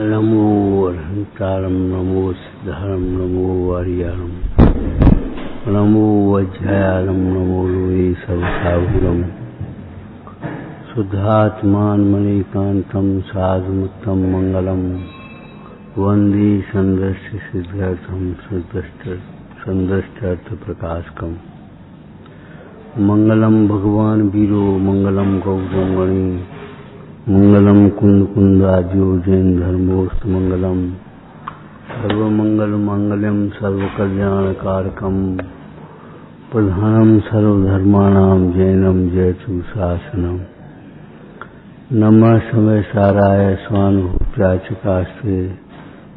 नमो अरहंतारम, नमो सिद्धारम, नमो वारियारम, नमो वज्रयारम, नमो लोये सवसाहुरम, शुद्धात्मान मणिकांतम साधुमुत्तम मंगलम, वंदे संदृष्टि सिद्ध्यर्थम संदृष्टर्थ प्रकाशकम। मंगलम भगवान वीरो, मंगलम गौतम गणी, मंगलम कुंद कुंदाद्यो जैन धर्मोस्त मंगलम, सर्वमंगल मांगल्यम सर्वकल्याण कारकम, प्रधानम सर्वधर्माणाम जैनम जयतु शासनम। नमः समय साराय स्वानुभूत्याचकास्ते,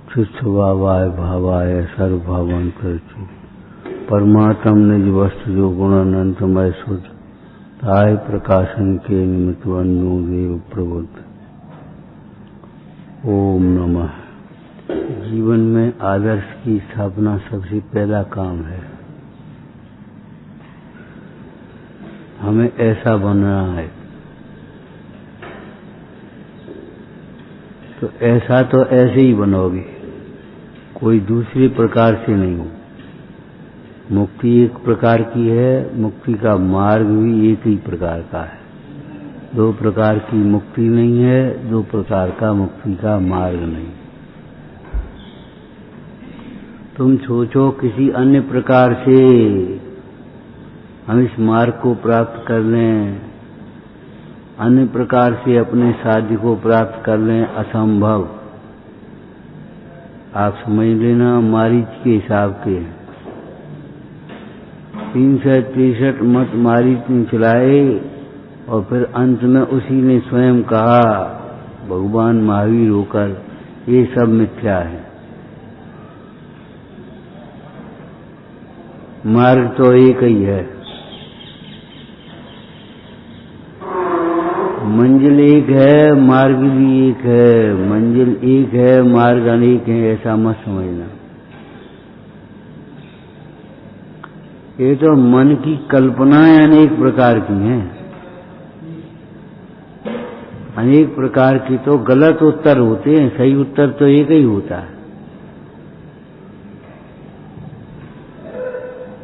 तुच्छभावाय भावाय सर्वभावांतरचि, परमात्म निज वस्तु जो गुण अनंतमय शुद्ध, ताय प्रकाशन के निमित्त वन्यो देव प्रबुद्ध। ओम नमः। जीवन में आदर्श की स्थापना सबसे पहला काम है। हमें ऐसा बनना है, तो ऐसा तो ऐसे ही बनोगे, कोई दूसरे प्रकार से नहीं हो। मुक्ति एक प्रकार की है, मुक्ति का मार्ग भी एक ही प्रकार का है। दो प्रकार की मुक्ति नहीं है, दो प्रकार का मुक्ति का मार्ग नहीं। तुम सोचो किसी अन्य प्रकार से हम इस मार्ग को प्राप्त कर लें, अन्य प्रकार से अपने साध्य को प्राप्त कर लें, असंभव। आप समझ लेना, मारीच के हिसाब के 363 मत मारीच ने चलाए और फिर अंत में उसी ने स्वयं कहा, भगवान महावीर होकर, ये सब मिथ्या है। मार्ग तो एक ही है, मंजिल एक है, मार्ग भी एक है। मंजिल एक है, मार्ग अनेक है, ऐसा मत समझना। ये तो मन की कल्पनाएं अनेक प्रकार की हैं। अनेक प्रकार की तो गलत उत्तर होते हैं, सही उत्तर तो एक ही होता है।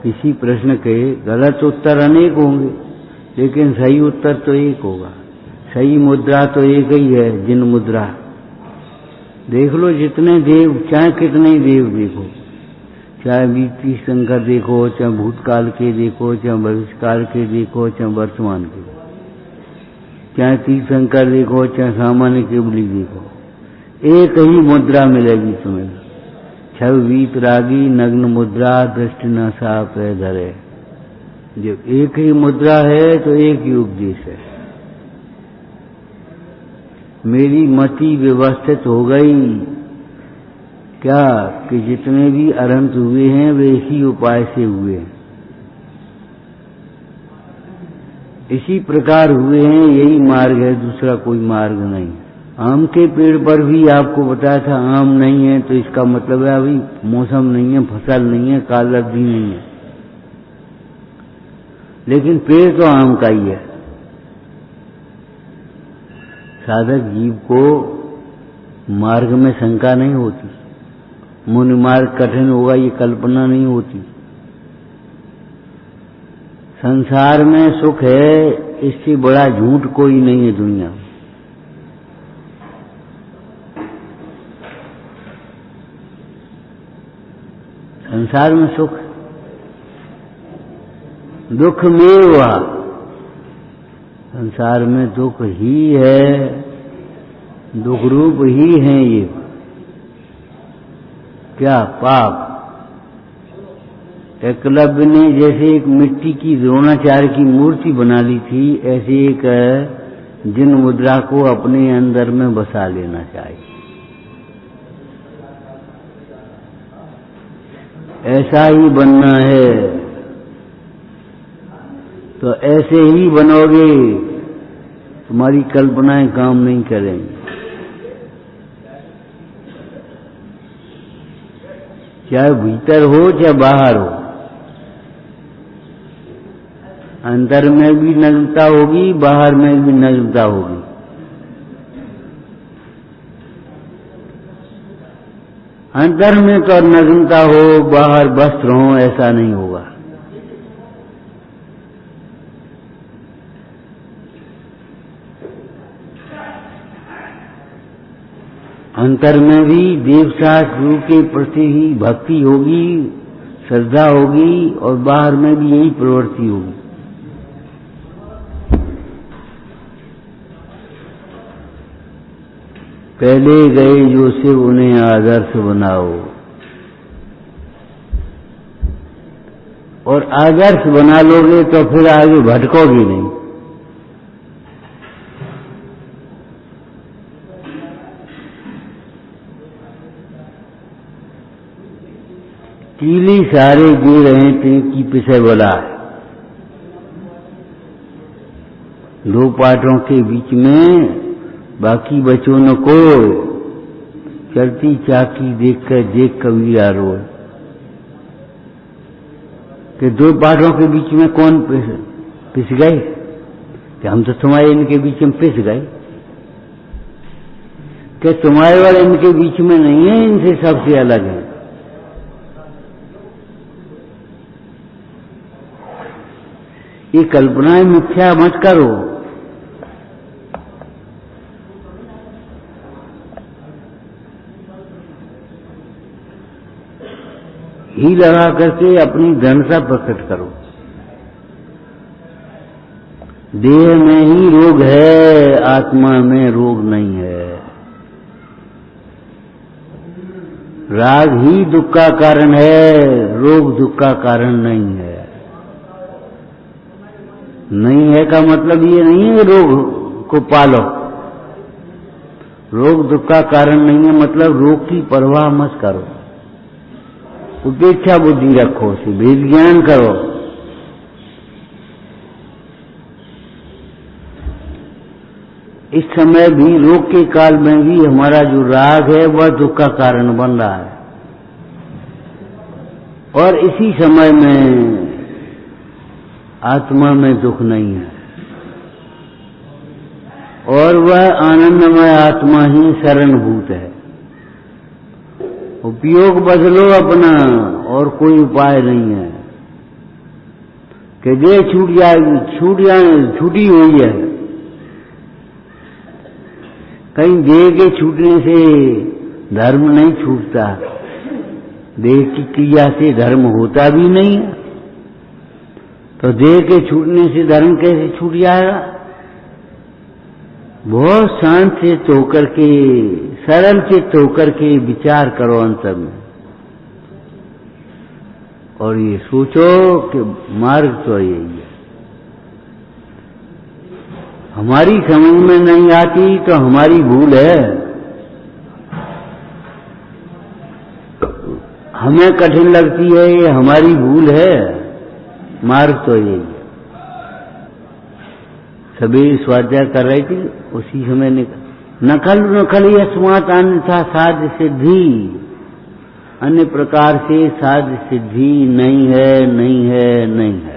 किसी प्रश्न के गलत उत्तर अनेक होंगे, लेकिन सही उत्तर तो एक होगा। सही मुद्रा तो एक ही है, जिन मुद्रा। देख लो जितने देव, चाहे कितने ही देव देखो, चाहे बीती शंकर देखो, चाहे भूतकाल के देखो, चाहे भविष्यकाल के देखो, चाहे वर्तमान के, चाहे तीर्थंकर देखो, चाहे सामान्य केवली देखो, एक ही मुद्रा मिलेगी तुम्हें। छव वीत रागी नग्न मुद्रा, दृष्टि न साप है धरे। जब एक ही मुद्रा है तो एक ही उपदेश है। मेरी मति व्यवस्थित हो गई क्या कि जितने भी अरहंत हुए हैं वे इसी उपाय से हुए हैं, इसी प्रकार हुए हैं। यही मार्ग है, दूसरा कोई मार्ग नहीं। आम के पेड़ पर भी आपको बताया था आम नहीं है, तो इसका मतलब है अभी मौसम नहीं है, फसल नहीं है, काल अवधि नहीं है, लेकिन पेड़ तो आम का ही है। साधक जीव को मार्ग में शंका नहीं होती, मुनि मार्ग कठिन होगा ये कल्पना नहीं होती। संसार में सुख है, इससे बड़ा झूठ कोई नहीं है दुनिया में। संसार में सुख, दुख में हुआ, संसार में दुख ही है, दुख रूप ही है ये। क्या पाप? एकलव्य ने जैसे एक मिट्टी की द्रोणाचार्य की मूर्ति बना ली थी, ऐसे एक जिन मुद्रा को अपने अंदर में बसा लेना चाहिए। ऐसा ही बनना है, तो ऐसे ही बनोगे, तुम्हारी कल्पनाएं काम नहीं करेंगी। चाहे भीतर हो चाहे बाहर हो, अंदर में भी नग्नता होगी, बाहर में भी नग्नता होगी। अंदर में तो नग्नता हो, बाहर वस्त्र हो, ऐसा नहीं होगा। अंतर में भी देवशास्त्र के प्रति ही भक्ति होगी, श्रद्धा होगी, और बाहर में भी यही प्रवृत्ति होगी। पहले गए जो शिव उन्हें आदर्श बनाओ, और आदर्श बना लोगे तो फिर आगे भटकोगे नहीं। कीली सारे दे रहे थे कि पिछे बोला। दो पाठों के बीच में बाकी बच्चों को चलती चाकी देख कबीरा रोए कि दो पाठों के बीच में कौन पिस गए, कि हम तो तुम्हारे इनके बीच में पिस गए, कि तुम्हारे वाले इनके बीच में नहीं है, इनसे सबसे अलग है। ये कल्पनाएं मिथ्या मत करो। ही लगा करके अपनी दृढ़ता प्रकट करो। देह में ही रोग है, आत्मा में रोग नहीं है। राग ही दुख का कारण है, रोग दुख का कारण नहीं है। नहीं है का मतलब ये नहीं है रोग को पालो। रोग दुख का कारण नहीं है मतलब रोग की परवाह मत करो, उपेक्षा बुद्धि रखो, भेद ज्ञान करो। इस समय भी रोग के काल में भी हमारा जो राग है वह दुख का कारण बन रहा है, और इसी समय में आत्मा में दुख नहीं है, और वह आनंदमय आत्मा ही शरणभूत है। उपयोग बदलो अपना, और कोई उपाय नहीं है कि देह छूट जाएगी, छूटी हुई है। कहीं देह के छूटने से धर्म नहीं छूटता, देह की क्रिया से धर्म होता भी नहीं है, तो देह के छूटने से धर्म कैसे छूट जाएगा? बहुत शांत चित्त होकर के, सरल चित्त होकर के विचार करो अंतर में, और ये सोचो कि मार्ग तो यही है। हमारी समझ में नहीं आती तो हमारी भूल है, हमें कठिन लगती है ये हमारी भूल है, मार्ग तो यही है। सभी स्वाध्याय कर रही थी, उसी समय नकल अस्मात् अन्यथा साध्य सिद्धि, अन्य प्रकार से साध्य सिद्धि नहीं है, नहीं है, नहीं है।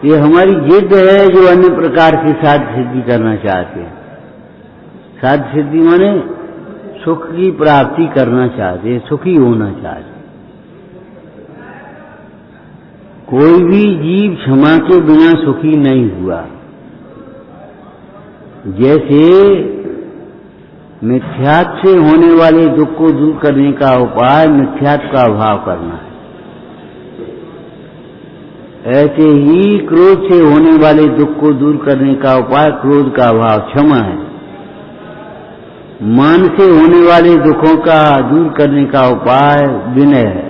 ये हमारी जिद है जो अन्य प्रकार से साध्य सिद्धि करना चाहते हैं। साध्य सिद्धि माने सुख की प्राप्ति करना चाहते हैं, सुखी होना चाहते हैं। कोई भी जीव क्षमा के बिना सुखी नहीं हुआ। जैसे मिथ्यात्व से होने वाले दुख को दूर करने का उपाय मिथ्यात्व का अभाव करना है, ऐसे ही क्रोध से होने वाले दुख को दूर करने का उपाय क्रोध का अभाव क्षमा है। मान से होने वाले दुखों का दूर करने का उपाय विनय है।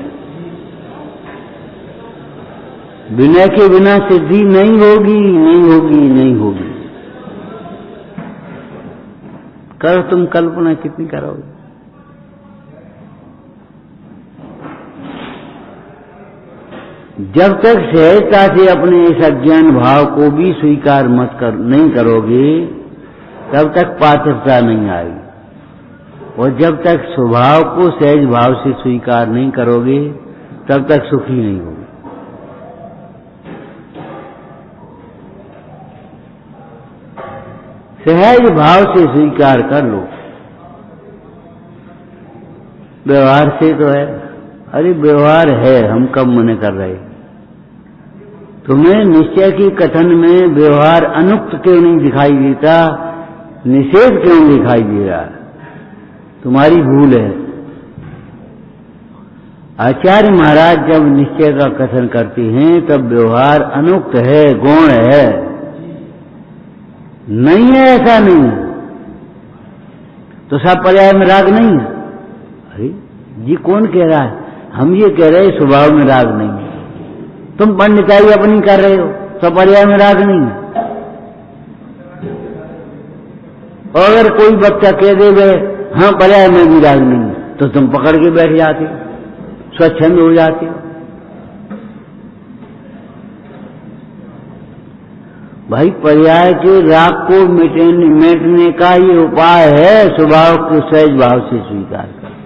विनय के बिना सिद्धि नहीं होगी, नहीं होगी, नहीं होगी। करो तुम कल्पना कितनी करोगे? जब तक सहजता से अपने इस अज्ञान भाव को भी स्वीकार नहीं करोगे, तब तक पात्रता नहीं आएगी, और जब तक स्वभाव को सहज भाव से स्वीकार नहीं करोगे, तब तक सुखी नहीं होगे। सहज भाव से स्वीकार कर लो। व्यवहार से तो है, अरे व्यवहार है, हम कब मने कर रहे। तुम्हें निश्चय की कथन में व्यवहार अनुक्त क्यों नहीं दिखाई देता, निषेध क्यों दिखाई दे रहा, तुम्हारी भूल है। आचार्य महाराज जब निश्चय का कथन करते हैं तब व्यवहार अनुक्त है, गौण है, नहीं है ऐसा नहीं है। तो सब पर्याय में राग नहीं है। अरे ये कौन कह रहा है, हम ये कह रहे हैं स्वभाव में राग नहीं है। तुम पंडिताई अपनी कर रहे हो, सब पर्याय में राग नहीं है। और अगर कोई बच्चा कह दे गए हाँ पर्याय में भी राग नहीं है, तो तुम पकड़ के बैठ जाते हो, स्वच्छंद हो जाते हो। भाई पर्याय के राग को मिटने का ये उपाय है स्वभाव को सहज भाव से स्वीकार कर।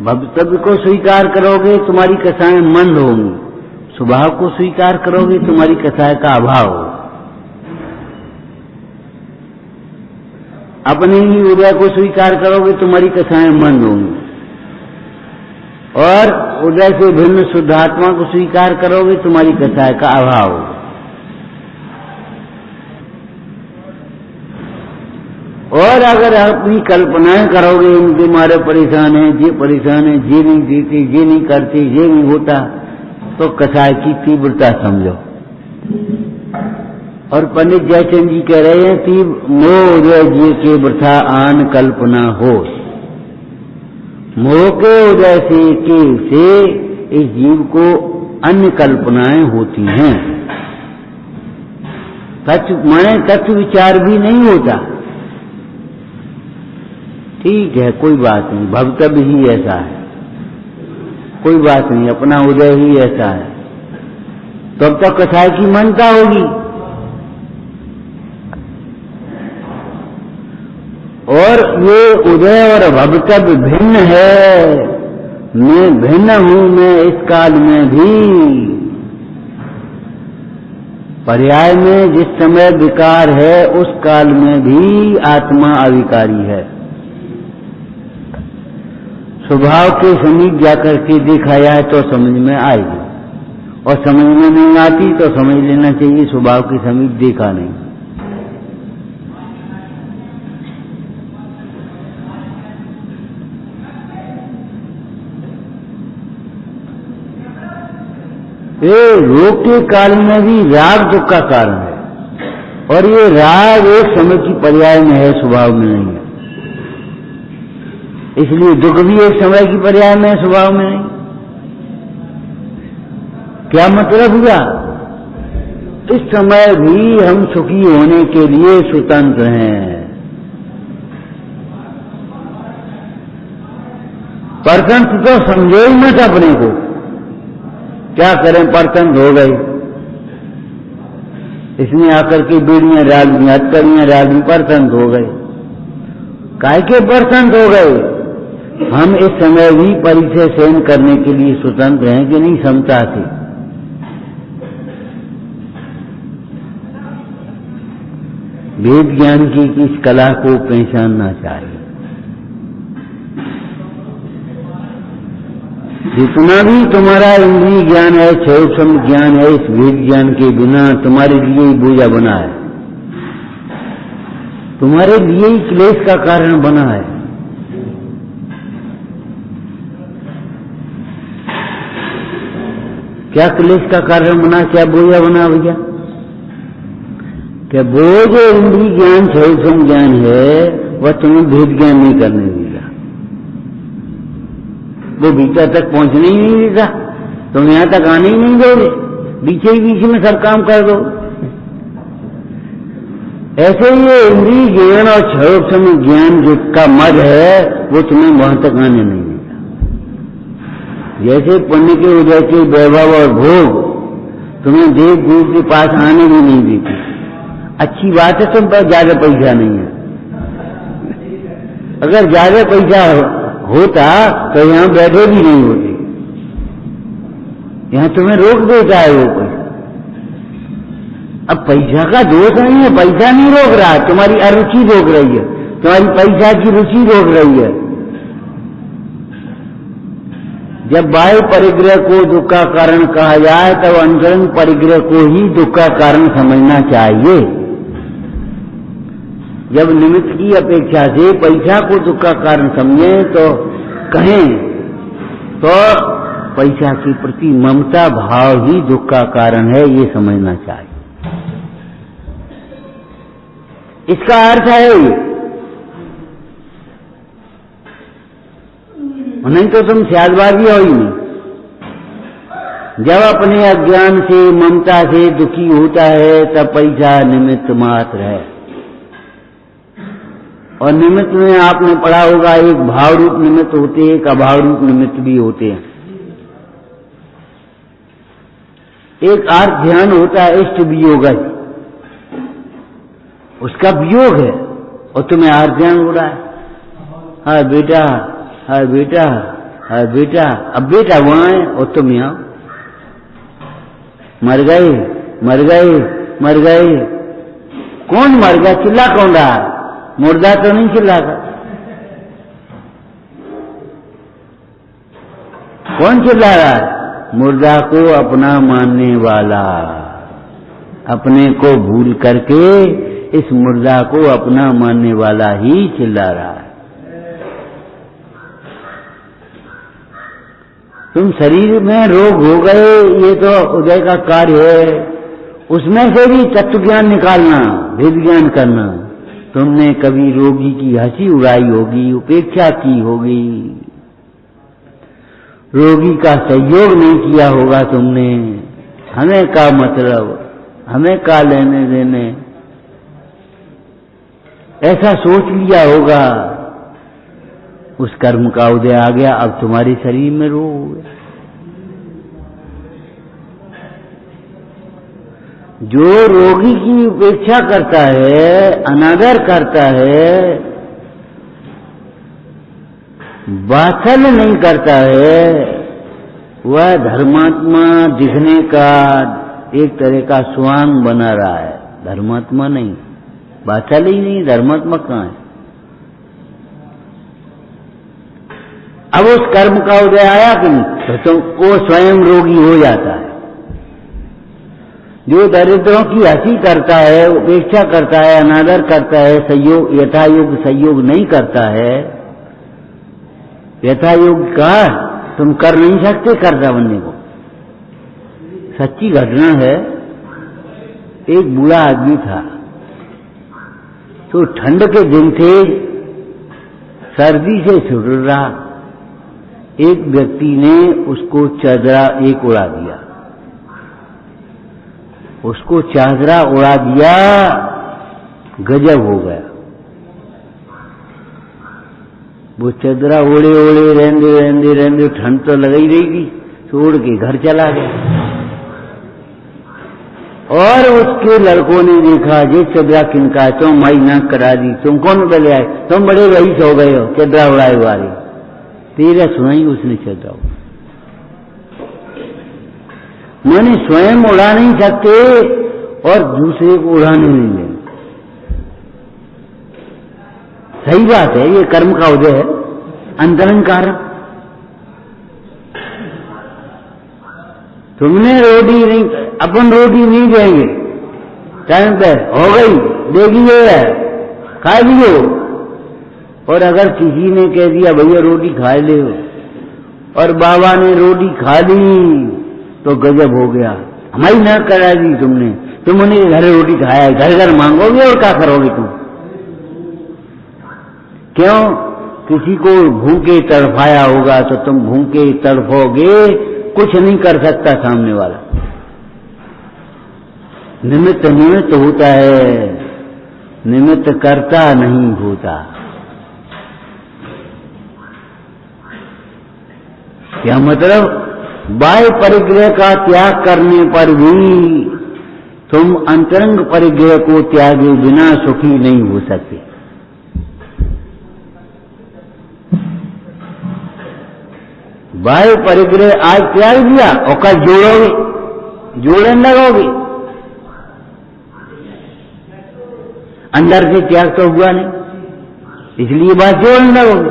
भवितव्य को स्वीकार करोगे तुम्हारी कथाएं मंद होंगी, स्वभाव को स्वीकार करोगे तुम्हारी कथाएं का अभाव होगा। अपने ही उदय को स्वीकार करोगे तुम्हारी कथाएं मंद होंगी, और उदय से भिन्न शुद्धात्मा को स्वीकार करोगे तुम्हारी कथाएं का अभाव होगा। और अगर अपनी कल्पनाएं करोगे इनके मारे परेशान है, ये परेशान है, ये नहीं देते, ये नहीं करते, ये नहीं होता, तो कथाएं की तीव्रता समझो। और पंडित जयचंद जी कह रहे हैं मोह उदय जी के वृथा आन कल्पना हो। मोह के उदय से इस जीव को अन्य कल्पनाएं होती हैं। तत्व विचार भी नहीं होता। ठीक है, कोई बात नहीं, भवितव्य ही ऐसा है, कोई बात नहीं, अपना उदय ही ऐसा है, तो अब तक कथाएं की मान्यता होगी। और ये उदय और भवितव्य भिन्न है, मैं भिन्न हूं, मैं इस काल में भी। पर्याय में जिस समय विकार है उस काल में भी आत्मा अविकारी है। स्वभाव के समीप जाकर के देखा जाए तो समझ में आएगी, और समझ में नहीं आती तो समझ लेना चाहिए स्वभाव के समीप देखा नहीं। ये रोग के काल में भी राग दुख का कारण है, और ये राग एक समय की पर्याय में है, स्वभाव में नहीं है। इसलिए दुख भी एक समय की पर्याय में है, स्वभाव में नहीं। क्या मतलब हुआ, इस समय भी हम सुखी होने के लिए स्वतंत्र हैं। परतंत्र तो समझो ही मत अपने को, क्या करें परतंत्र हो गए। इसमें आकर के बीड़ियां डाल दी, हथकड़ियां डाल दी, परतंत्र हो गए। काय के परतंत्र हो गए। हम इस समय भी परिचय सहन करने के लिए स्वतंत्र हैं कि नहीं, क्षमता से। वेद ज्ञान की इस कला को पहचानना चाहिए। जितना भी तुम्हारा इंद्रिय ज्ञान है, क्षयोक्षम ज्ञान है, इस वेद ज्ञान के बिना तुम्हारे लिए ही बोझा बना है, तुम्हारे लिए ही क्लेश का कारण बना है। क्या क्लेश का कारण बना, क्या बोझा बना भैया? क्या वो जो इंद्रिय ज्ञान क्षयोक्षम ज्ञान है वह तुम्हें भेद ज्ञान नहीं करने देगा, वो भीतर तक पहुंचने ही नहीं देता, तुम यहां तक आने ही नहीं दोगे, बीच ही बीच में सब काम कर दो। ऐसे ही ये इंद्रिय ज्ञान और क्षयोक्षम ज्ञान जो का मद है वो तुम्हें वहां तक आने नहीं देता। जैसे पुण्य के उदय के वैभव और भोग तुम्हें देव गुरु के पास आने भी नहीं देती। अच्छी बात है तुम पर ज्यादा पैसा नहीं है, अगर ज्यादा पैसा होता तो यहां बैठे भी नहीं होते, यहां तुम्हें रोक देता है वो पैसा। अब पैसा का दोष नहीं है, पैसा नहीं रोक रहा, तुम्हारी अरुचि रोक रही है, तुम्हारी पैसा की रुचि रोक रही है। जब बाह्य परिग्रह को दुख का कारण कहा जाए तब अंतरंग परिग्रह को ही दुख का कारण समझना चाहिए। जब निमित्त की अपेक्षा से पैसा को दुख का कारण समझें तो कहें तो पैसा के प्रति ममता भाव ही दुख का कारण है, ये समझना चाहिए। इसका अर्थ है ये, नहीं तो तुम स्यादबाजी हो ही नहीं। जब अपने अज्ञान से ममता से दुखी होता है तब पैसा निमित्त मात्र है। और निमित्त में आपने पढ़ा होगा, एक भाव रूप निमित्त होते हैं, एक अभाव रूप निमित्त भी होते हैं। एक अर्थ ध्यान होता है इष्ट वियोग, उसका वियोग है और तुम्हें अर्थ ध्यान हो रहा है। हाँ बेटा, हाँ बेटा, हाँ बेटा, अब बेटा वहां है और तुम यहाँ मर गए, मर गए, मर गए। कौन मर गया? चिल्ला कौन रहा? मुर्दा तो नहीं चिल्लाता। कौन चिल्ला रहा है? मुर्दा को अपना मानने वाला, अपने को भूल करके इस मुर्दा को अपना मानने वाला ही चिल्ला रहा है। तुम शरीर में रोग हो गए, ये तो उदय का कार्य है, उसमें से भी तत्व ज्ञान निकालना, भेद ज्ञान करना। तुमने कभी रोगी की हंसी उड़ाई होगी, उपेक्षा की होगी, रोगी का सहयोग नहीं किया होगा तुमने। हमें का मतलब, हमें का लेने देने, ऐसा सोच लिया होगा। उस कर्म का उदय आ गया, अब तुम्हारे शरीर में रोग है। जो रोगी की उपेक्षा करता है, अनादर करता है, वात्सल्य नहीं करता है, वह धर्मात्मा दिखने का एक तरह का स्वांग बना रहा है, धर्मात्मा नहीं। वात्सल्य ही नहीं, धर्मात्मा कहाँ है? अब उस कर्म का उदय आया कि नहीं तो वो स्वयं रोगी हो जाता है। जो दरिद्रों की हंसी करता है, उपेक्षा करता है, अनादर करता है, सहयोग यथायोग सहयोग नहीं करता है, यथायोग का तुम कर नहीं सकते कर्ता बनने को। सच्ची घटना है, एक बूढ़ा आदमी था, तो ठंड के दिन थे, सर्दी से छुट रहा, एक व्यक्ति ने उसको चादरा एक उड़ा दिया, उसको चादरा उड़ा दिया, गजब हो गया। वो चादरा ओढ़े ओढ़े रहने रहने रहने ठंड तो लग ही रहेगी, छोड़ के घर चला गया। और उसके लड़कों ने देखा, ये चादरा किनका है? तुम माई नाक करा दी, तुम कौन बदले आए? तुम बड़े रईस हो गए हो, चादरा उड़ाए वाले। तेरा सुनाई उसने चादरा। माने स्वयं उड़ा नहीं सकते और दूसरे को उड़ाने नहीं देंगे। सही बात है, ये कर्म का उदय है, अंतरंग कारण। तुमने रोटी नहीं, अपन रोटी नहीं देंगे टाइम पे, हो गई देगी है, खा लियो। और अगर किसी ने कह दिया भैया रोटी खा ले, और बाबा ने रोटी खा ली तो गजब हो गया, हमारी ना करा दी तुमने, तुम उन्हें घर रोटी खाया, घर घर मांगोगे और क्या करोगे तुम? क्यों? किसी को भूखे तड़फाया होगा तो तुम भूखे तड़फोगे, कुछ नहीं कर सकता सामने वाला। निमित्त निमित्त होता है, निमित्त करता नहीं होता। क्या मतलब? बाह्य परिग्रह का त्याग करने पर भी तुम अंतरंग परिग्रह को त्यागे बिना सुखी नहीं हो सकते। बाह्य परिग्रह आज त्याग दिया और कल जोड़ोगे, जोड़ने लगोगे। अंदर से त्याग तो हुआ नहीं, इसलिए बात जोड़ने लगोगे,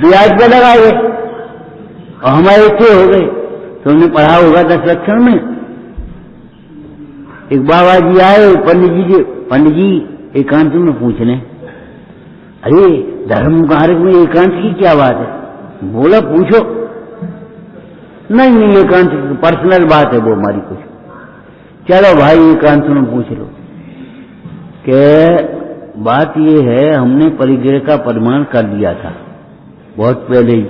ब्याज पे लगाए और हमारे इतने हो गए। तुमने पढ़ा होगा 10 लक्षण में, एक बाबा जी आए पंडित जी एकांत में पूछने, अरे धर्म कार्य में एकांत की क्या बात है? बोला पूछो। नहीं एकांत पर्सनल बात है वो हमारी, कुछ चलो भाई एकांत में पूछ लो। कि बात ये है, हमने परिग्रह का प्रमाण कर लिया था बहुत पहले ही,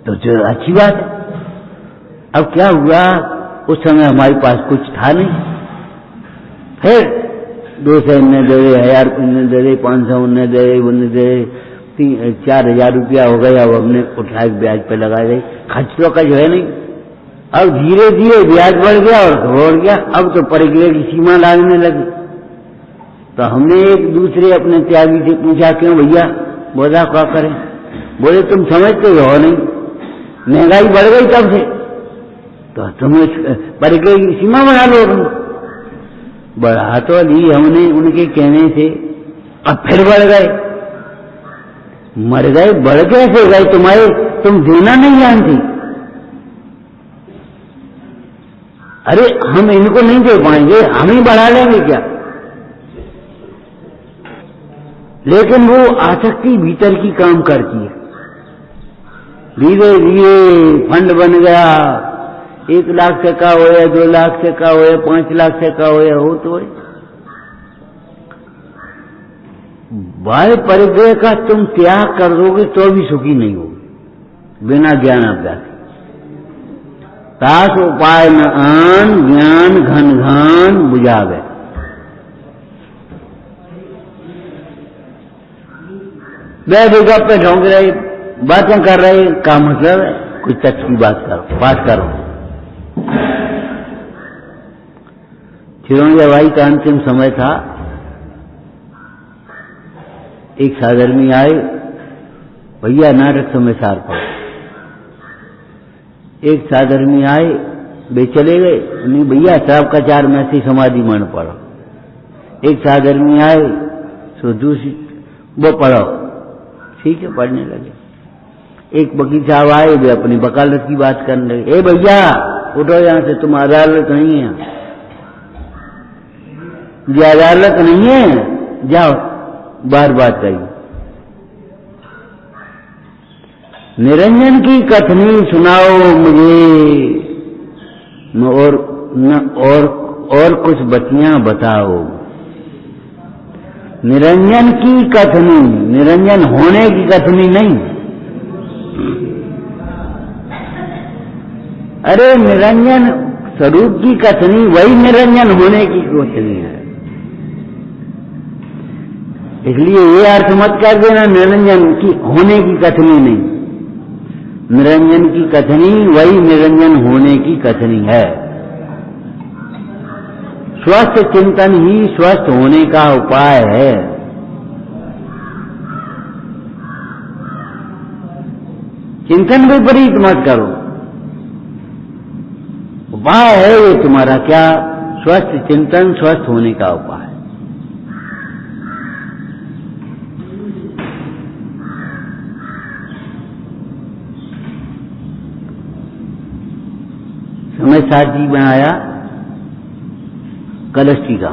तो जो अच्छी बात है। अब क्या हुआ, उस समय हमारे पास कुछ था नहीं, फिर 200 उन्हें दे दे, 1000 उन्हें दे दे, 500 उन्हें दे दे, उन्हें दे 4,000 रुपया हो गया। अब हमने उठा के ब्याज पे लगा दे, खर्च तो का जो है नहीं। अब धीरे धीरे ब्याज बढ़ गया और बढ़ गया, अब तो परिग्रह की सीमा लागने लगी। तो हमने एक दूसरे अपने त्यागी से पूछा, क्यों भैया? बोला क्या करें? बोले तुम समझते हो नहीं, महंगाई बढ़ गई तब से, तो तुम परिग्रह की सीमा बना लो। बढ़ा तो ली हमने उनके कहने से, अब फिर बढ़ गए, मर गए, बढ़ कैसे गए तुम्हारे? तुम देना नहीं जानती। अरे हम इनको नहीं दे पाएंगे, हम ही बढ़ा लेंगे क्या? लेकिन वो आसक्ति भीतर की काम करती है। धीरे धीरे फंड बन गया, 1 लाख से का हो या 2 लाख से का हो या 5 लाख से का हो या हो तो भाई परिग्रह का तुम त्याग कर दोगे तो भी सुखी नहीं होगे बिना ज्ञान अभ्यास। तास उपाय न आन, ज्ञान घन घान बुझावे। बैठे गप्पे ढोंक रहे, बातें कर रहे, का मतलब है? कुछ तक की बात करो, बात करो। चिरौंजा भाई का अंतिम समय था, एक साधर्मी आए, भैया नाटक समय सार पड़ो। एक साधर्मी आए, वे चले गए, नहीं भैया साहब का 4 में से समाधि मन पढ़ो। एक साधर्मी आए, सो दूसरी वो पढ़ो, ठीक है पढ़ने लगे। एक वकील साहब आए, वे अपनी वकालत की बात करने लगे, ए भैया उठो यहां से, तुम अदालत नहीं है, ये अदालत नहीं है, जाओ बार बात कही। निरंजन की कथनी सुनाओ मुझे, और कुछ बतियां बताओ। निरंजन की कथनी, निरंजन होने की कथनी नहीं। अरे निरंजन स्वरूप की कथनी, वही निरंजन होने की कथनी है। इसलिए ये अर्थ मत कर देना निरंजन की होने की कथनी नहीं। निरंजन की कथनी वही निरंजन होने की कथनी है। स्वस्थ चिंतन ही स्वस्थ होने का उपाय है। चिंतन विपरीत मत करो, उपाय है ये तुम्हारा क्या? स्वस्थ चिंतन स्वस्थ होने का उपाय। समय साथ जी बनाया कलश टीका।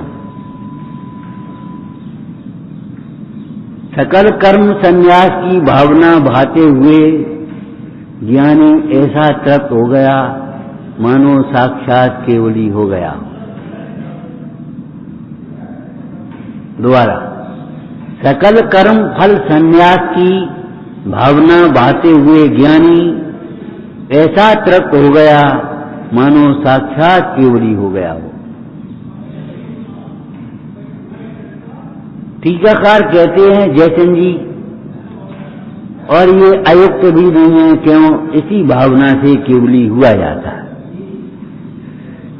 सकल कर्म संन्यास की भावना भाते हुए ज्ञानी ऐसा तृप्त हो गया मानो साक्षात केवली हो गया। दोबारा, सकल कर्म फल संन्यास की भावना भाते हुए ज्ञानी ऐसा तृप्त हो गया मानो साक्षात केवली हो गया हो। टीकाकार कहते हैं जयचंद जी, और ये अयुक्त भी नहीं है, क्यों? इसी भावना से केवली हुआ जाता है।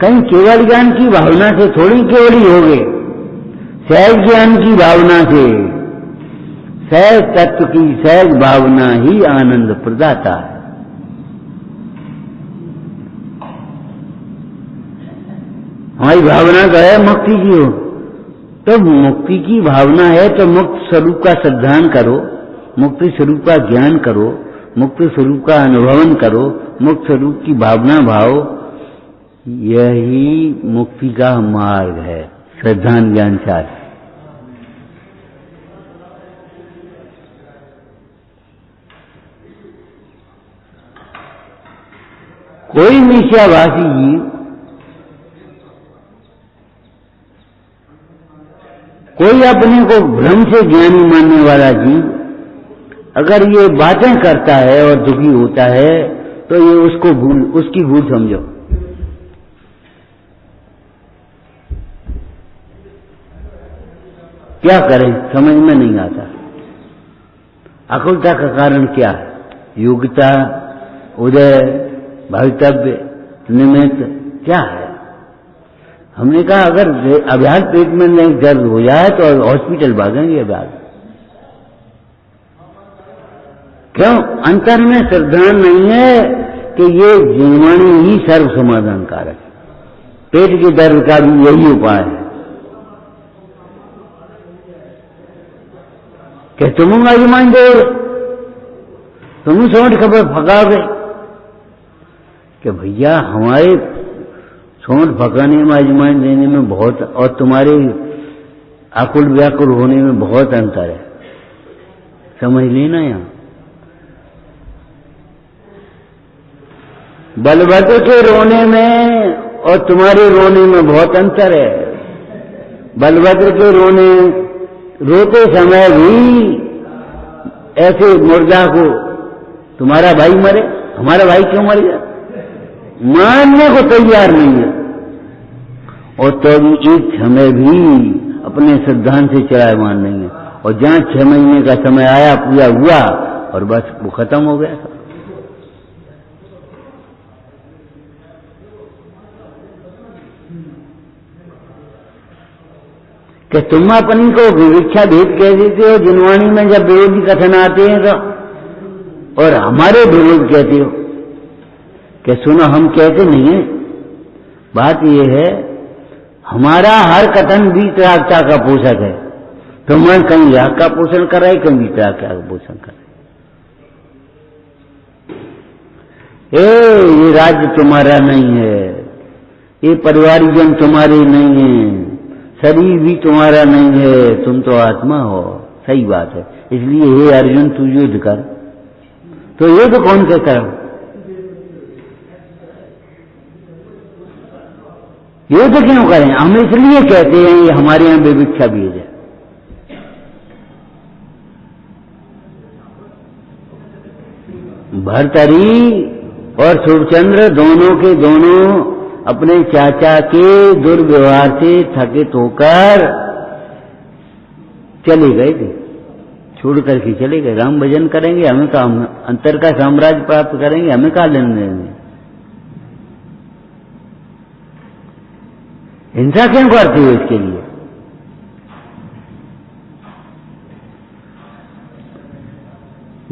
कहीं केवल ज्ञान की भावना से थोड़ी केवली हो गए, सहज ज्ञान की भावना से, सहज तत्व की सहज भावना ही आनंद प्रदाता है। हमारी भावना तो है मुक्ति की हो, तो मुक्ति की भावना है तो मुक्त स्वरूप का श्रद्धान करो, मुक्ति स्वरूप का ज्ञान करो, मुक्ति स्वरूप का अनुभवन करो, मुक्त स्वरूप की भावना भाव, यही मुक्ति का मार्ग है, श्रद्धान ज्ञान चार। कोई मिथ्याभासी जीव, कोई अपने को भ्रम से ज्ञानी मानने वाला जीव अगर ये बातें करता है और दुखी होता है तो ये उसकी भूल समझो। क्या करें समझ में नहीं आता। अकुलता का कारण क्या है? योग्यता, उदय, भवितव्य, निमित्त क्या है? हमने कहा अगर अभ्यास पेट में नहीं दर्द हो जाए तो हॉस्पिटल भागेंगे अभ्यास। क्यों? अंतर में श्रद्धा नहीं है कि ये जीवनी ही सर्व समाधान कारक है। पेट के दर्द का भी यही उपाय है कि तुम आजमान दो, तुम सोच खबर फकाओगे कि भैया हमारे सोच फकाने में आजमान देने में बहुत और तुम्हारे आकुल व्याकुल होने में बहुत अंतर है। समझ लेना यहाँ। बलभद्र के रोने में और तुम्हारे रोने में बहुत अंतर है। बलभद्र के रोते समय भी ऐसे मुर्दा को तुम्हारा भाई मरे, हमारा भाई क्यों मर गया, मानने को तैयार नहीं है। और तो भी एक समय भी अपने सिद्धांत से चलायमान नहीं है। और जहां 6 महीने का समय आया, पूरा हुआ और बस वो खत्म हो गया था। कि तुम अपनी को विविक्षा भेद कह देते हो जिनवाणी में जब विरोधी कथन आते हैं तो, और हमारे विरोध कहते हो कि सुनो हम कहते नहीं है। बात यह है हमारा हर कथन वीतरागता का पोषक है। तुम कहीं राग का पोषण कर रहे, कहीं वीतराग का पोषण कर रहे। ये राज्य तुम्हारा नहीं है, ये परिवारजन तुम्हारे नहीं है, शरीर भी तुम्हारा नहीं है, तुम तो आत्मा हो। सही बात है। इसलिए हे अर्जुन तू युद्ध कर। तो युद्ध कौन से करो? युद्ध क्यों करें? हम इसलिए कहते हैं ये हमारे यहां विविक्षा बीज है। भर्तरी और सूर्यचंद्र दोनों के दोनों अपने चाचा के दुर्व्यवहार से थकित होकर चले गए थे, छोड़ करके चले गए। राम भजन करेंगे, हमें का अंतर का साम्राज्य प्राप्त करेंगे, हमें का लेने देंगे। हिंसा क्यों करते हो इसके लिए?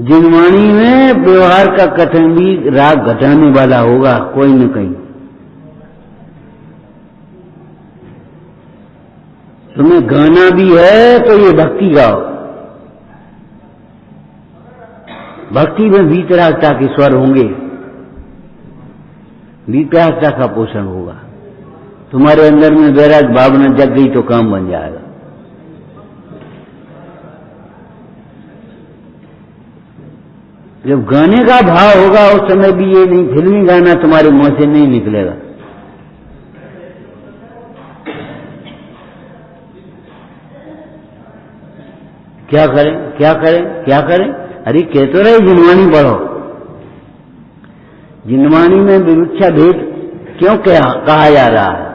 जिनवाणी में व्यवहार का कथन भी राग घटाने वाला होगा कोई न कहीं। तुम्हें गाना भी है तो ये भक्ति गाओ। भक्ति में वीतरागता के स्वर होंगे, वीतरागता का पोषण होगा। तुम्हारे अंदर में वैराग भावना जग गई तो काम बन जाएगा। जब गाने का भाव होगा उस समय भी ये नहीं, फिल्मी गाना तुम्हारे मुंह से नहीं निकलेगा। क्या करें क्या करें क्या करें? अरे कह तो रहे जिनवाणी पढ़ो। जिनवाणी में विविक्षा भेद क्यों कहा जा रहा है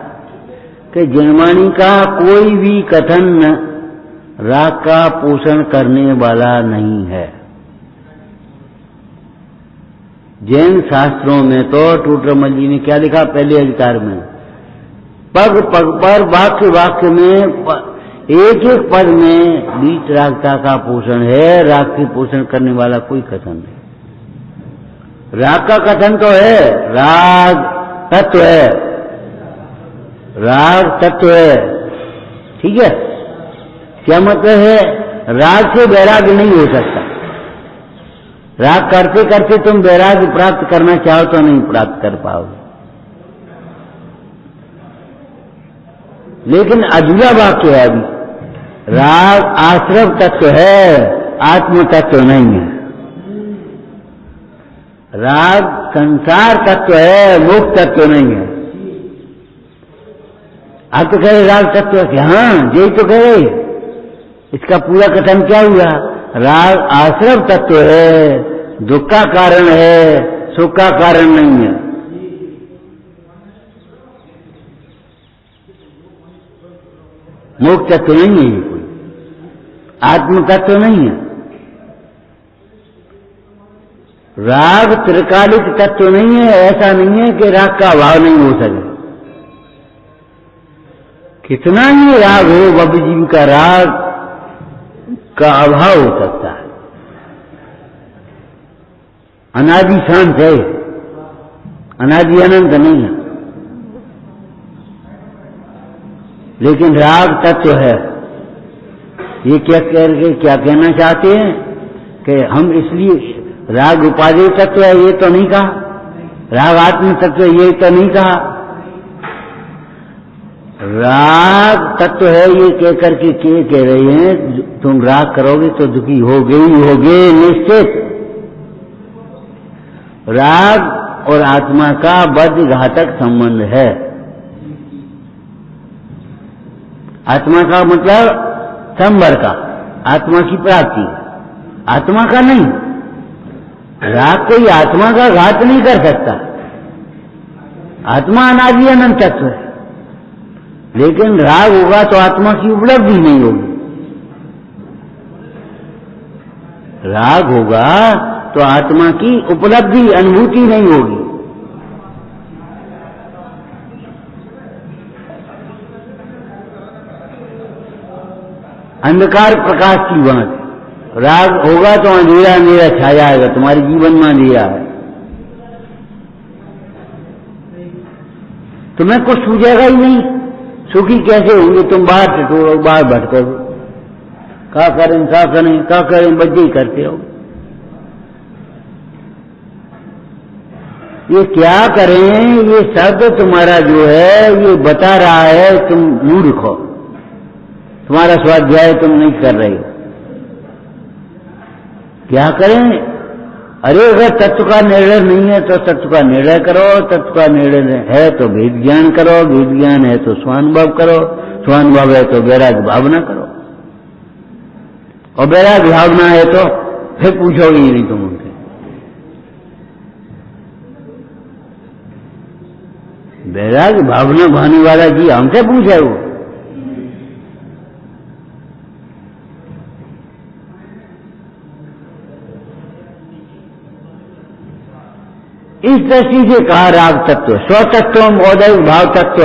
कि जिनवाणी का कोई भी कथन राग का पोषण करने वाला नहीं है। जैन शास्त्रों में तो टूटरमल जी ने क्या लिखा पहले अधिकार में, पग पग पर वाक्य वाक्य में एक एक पद में वीतरागता का पोषण है। राग की पोषण करने वाला कोई कथन नहीं। राग का कथन तो है, राग तत्व है, राग तत्व है, ठीक है। क्या मतलब है? राग से वैराग्य नहीं हो सकता। राग करते करते तुम वैराग्य प्राप्त करना चाहो तो नहीं प्राप्त कर पाओगे। लेकिन अधूरा वाक्य है अभी। राग आश्रव तत्व है, आत्म तत्व नहीं है। राग संसार तत्व है, मोक्ष तत्व नहीं है। आप तो कह रहे राग तत्व है, हाँ यही तो कह रहे। इसका पूरा कथन क्या हुआ? राग आश्रव तत्व है, दुख का कारण है, सुख का कारण नहीं है। मोक्ष तत्व नहीं है ये कोई, आत्म तत्व नहीं है। राग त्रिकालिक तत्व नहीं है। ऐसा नहीं है कि राग का अभाव नहीं हो सके। कितना ही राग हो, बब्बजीव का राग का अभाव हो सकता है। अनादि शांत है, अनादि अनंत नहीं है। लेकिन राग तत्व है। ये क्या कहना चाहते हैं कि हम इसलिए राग उपादेय तत्व है ये तो नहीं कहा, राग आत्म तत्व है ये तो नहीं कहा। राग तत्व है ये कहकर के कह रहे हैं तुम राग करोगे तो दुखी होगे ही होगे निश्चित। राग और आत्मा का बद्ध घातक संबंध है। आत्मा का मतलब संवर का, आत्मा की प्राप्ति, आत्मा का नहीं। राग कोई आत्मा का घात नहीं कर सकता। आत्मा अनादि अनंत तत्व है। लेकिन राग होगा तो आत्मा की उपलब्धि नहीं होगी। राग होगा तो आत्मा की उपलब्धि अनुभूति नहीं होगी। अंधकार प्रकाश की बात। राग होगा तो अंधेरा अंधेरा छा जाएगा, तुम्हारे जीवन में अंधेरा है, तुम्हें कुछ सूझेगा ही नहीं। सुखी कैसे होंगे? तुम बाहर टटोरो, बाहर भटको, क्या करें बच्चे ही करते हो। ये क्या करें? ये शब्द तुम्हारा जो है ये बता रहा है तुम मूर्ख हो, तुम्हारा स्वाध्याय तुम नहीं कर रहे हो। क्या करें? अरे अगर तत्व का निर्णय नहीं है तो तत्व का निर्णय करो, तत्व का निर्णय है तो भेद ज्ञान करो, भेद ज्ञान है तो स्वानुभव करो, स्वानुभव है तो वैराग्य भावना करो, और वैराग्य भावना है तो फिर पूछोगे ही नहीं तुम उनसे। वैराग्य भावना भाने वाला जी हमसे पूछे वो। इस दृष्टि से कहा राग तत्व स्वतत्व औदैविक भाव तत्व।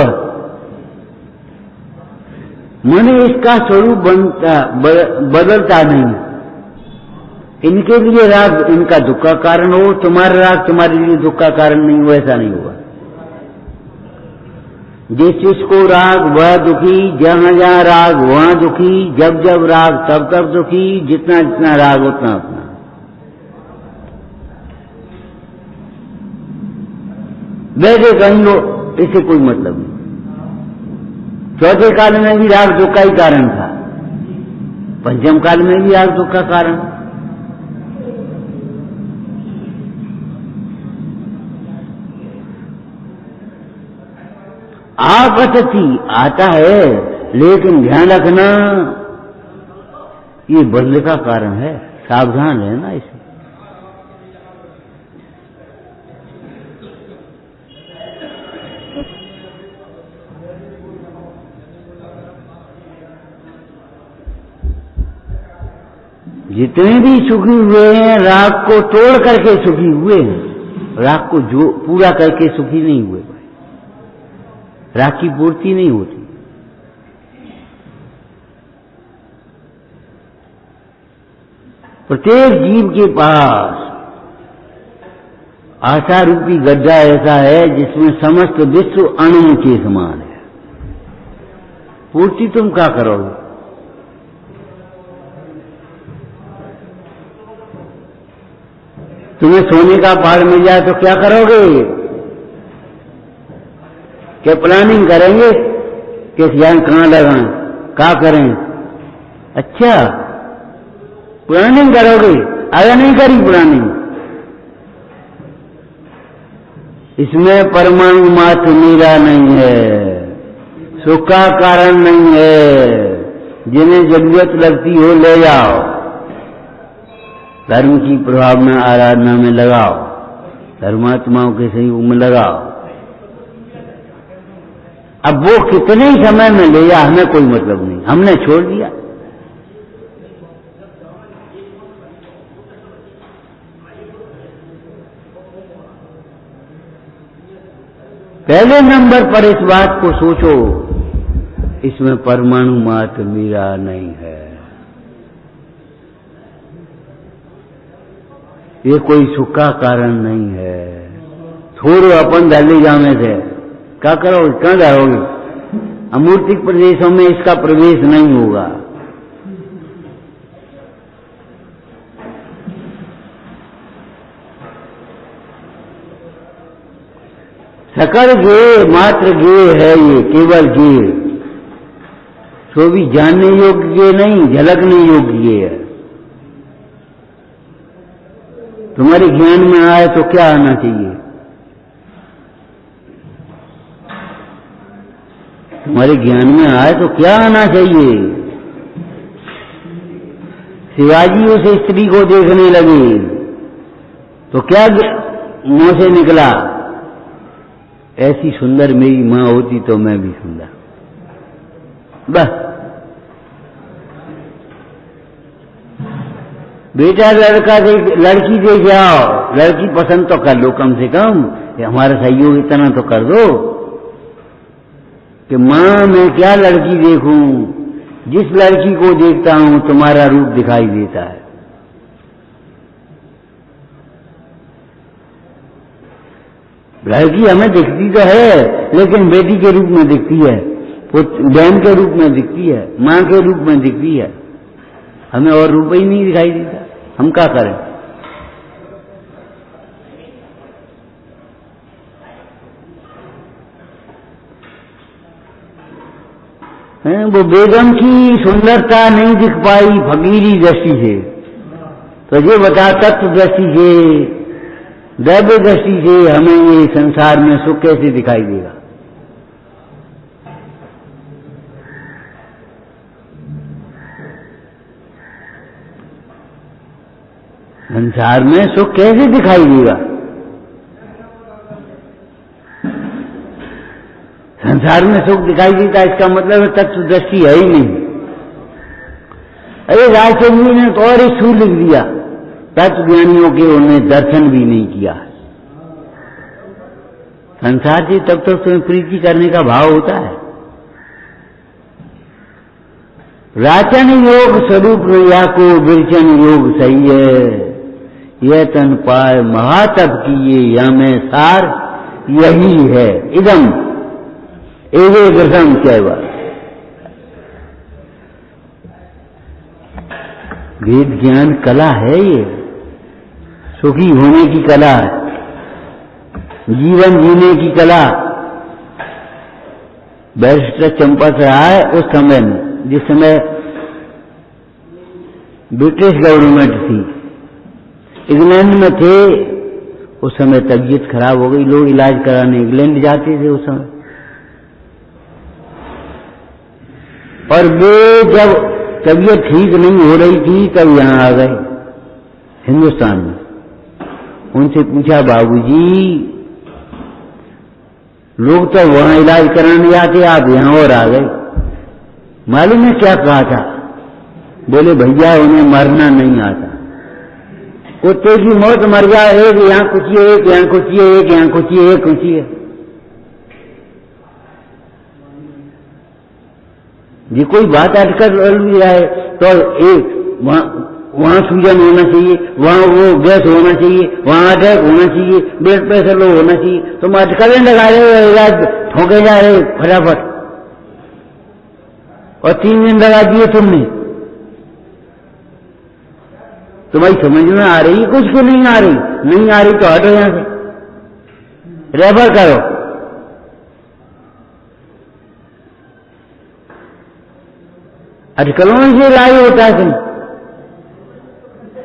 मन इसका स्वरूप बदलता नहीं। इनके लिए राग इनका दुख का कारण हो, तुम्हारा राग तुम्हारे लिए दुख का कारण नहीं हो, ऐसा नहीं होगा। जिस जिसको राग वह दुखी, जहां जहां राग वहां दुखी, जब जब राग तब तब दुखी, जितना जितना राग उतना उतना। वैसे कहीं लो, इससे कोई मतलब नहीं। चौथे काल में भी राग दुख का ही कारण था, पंचम काल में भी राग दुख का कारण। आपत्ति आता है, लेकिन ध्यान रखना ये बदले का कारण है, सावधान रहना इसे। जितने भी सुखी हुए हैं राग को तोड़ करके सुखी हुए हैं, राग को जो पूरा करके सुखी नहीं हुए। राग की पूर्ति नहीं होती। प्रत्येक जीव के पास आशा रूपी गड्ढा ऐसा है जिसमें समस्त विश्व अणु के समान है। पूर्ति तुम क्या करोगे? तुम्हें सोने का पहाड़ मिल जाए तो क्या करोगे? क्या प्लानिंग करेंगे कि ध्यान कहां लगाएं, क्या करें? अच्छा, प्लानिंग करोगे? अगर नहीं करी प्लानिंग, इसमें परमाणु मात्र मीरा नहीं है, सुख का कारण नहीं है। जिन्हें जरूरत लगती हो ले जाओ, धर्म की प्रभावना आराधना में लगाओ, धर्मात्माओं के सहयोग में लगाओ। अब वो कितने ही समय में ले जा, हमें कोई मतलब नहीं, हमने छोड़ दिया। पहले नंबर पर इस बात को सोचो, इसमें परमाणु मात्र मीरा नहीं है। ये कोई सुख का कारण नहीं है। छोड़ो अपन दिल्ली जाने से, क्या करोगे? कहां जाओगे? अमूर्तिक प्रदेशों में इसका प्रवेश नहीं होगा। सकल गे मात्र गे है, ये केवल गे, तो भी जानने योग्य गे नहीं, झलकने योग्य गे है। तुम्हारे ज्ञान में आए तो क्या आना चाहिए? तुम्हारे ज्ञान में आए तो क्या आना चाहिए? शिवाजी उस स्त्री को देखने लगे तो क्या मुंह से निकला? ऐसी सुंदर मेरी मां होती तो मैं भी सुंदर। बस बेटा लड़का देख, लड़की देख जाओ, लड़की पसंद तो कर लो कम से कम, हमारा सहयोग इतना तो कर दो कि मां मैं क्या लड़की देखूं, जिस लड़की को देखता हूं तुम्हारा रूप दिखाई देता है। लड़की हमें दिखती तो है, लेकिन बेटी के रूप में दिखती है, बहन के रूप में दिखती है, मां के रूप में दिखती है, हमें और रूप ही नहीं दिखाई देता। हम क्या करें? वो बेगम की सुंदरता नहीं दिख पाई फकीरी दृष्टि से, तो ये बता तत्व दृष्टि से, दैव दृष्टि से हमें ये संसार में सुख कैसे दिखाई देगा? संसार में सुख कैसे दिखाई देगा? संसार में सुख दिखाई देता, इसका मतलब है तत्व दृष्टि है ही नहीं। अरे राजचंद्र ने तो और ही सूर लिख दिया, तत्व ज्ञानियों के उन्हें दर्शन भी नहीं किया। संसार से तब तक तुम्हें प्रीति करने का भाव होता है। राचन योग स्वरूप या को विरचन योग सही है, यह तन पाए महातप किए या में सार यही है। इदम एवे ग्रहम कैवा, वेद ज्ञान कला है, ये सुखी होने की कला है, जीवन जीने की कला। बैरिस्टर चंपत रहा है उस समय में, जिस समय ब्रिटिश गवर्नमेंट थी, इंग्लैंड में थे। उस समय तबीयत खराब हो गई, लोग इलाज कराने इंग्लैंड जाते थे उस समय। और वे जब तबीयत ठीक नहीं हो रही थी तब यहां आ गए हिंदुस्तान में। उनसे पूछा, बाबूजी लोग तो वहां इलाज कराने जाते, आप यहां और आ गए। मालूम है क्या कहा था? बोले भैया उन्हें मरना नहीं आता, कुत्ते की मौत मर जाए, एक यहां कुचिए, एक यहां कुचिए, एक यहां कुचिए, एक कुचिए। ये कोई बात अटकर जाए तो एक वहां सूजन होना चाहिए, वहां वो गैस होना चाहिए, वहां अटैक होना चाहिए, ब्लड प्रेशर लो होना चाहिए, तुम अटकलें लगा रहे हो, इलाज ठोके जा रहे फटाफट, और 3 दिन लगा दिए तुमने। तुम्हारी समझ में आ रही है कुछ को नहीं आ रही? नहीं आ रही तो हटो यहां से, रेफर करो। अटकलों से इलाज होता है कि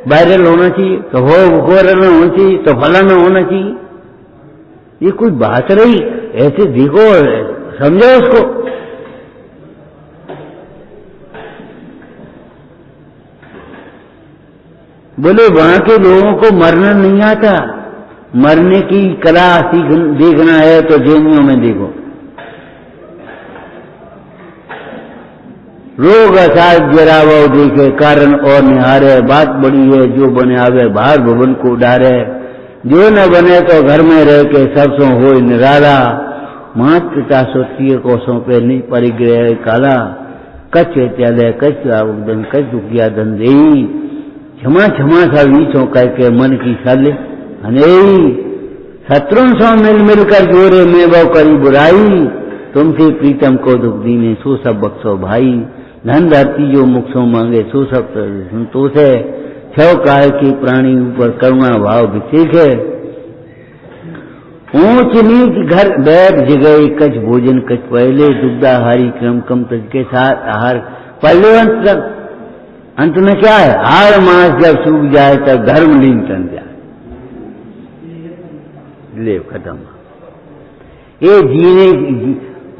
वायरल होना चाहिए तो वायरल होना चाहिए तो फलाना होना चाहिए, ये कोई बात रही? ऐसे देखो, समझो उसको। बोले वहां के लोगों को मरना नहीं आता, मरने की कला देखना है तो जैनियों में देखो। रोग असाध जरावो देखे कारण और निहारे, बात बड़ी है जो बने आवे बाहर भवन को डारे, जो न बने तो घर में रह के सबसों हो निराला, मात पिता सोचिए कोसों पे नहीं परिग्रह काला, कच्छ त्यालय कच्छ आवदन कच्छ दुखिया धन देई, क्षमा क्षमा सा वीचों कह के मन की साले अनेई, शत्रुओं सौ मिल मिलकर जोरे में वो करी बुराई, तुमसे प्रीतम को दुख दीने सो सब बख्शो भाई, धन धरती जो मुखसों मांगे सो सब संतोष है, छव काल के प्राणी ऊपर करुणा भाव विशेष है, ऊंच नीच घर बैठ जगह कच भोजन कच पहले, दुग्धाहारी क्रम कम तज के साथ आहार पहले अंत तक। अंत में क्या है? हार मास जब सूख जाए तब धर्म लीन टन जाए, ले खत्म। ये जीने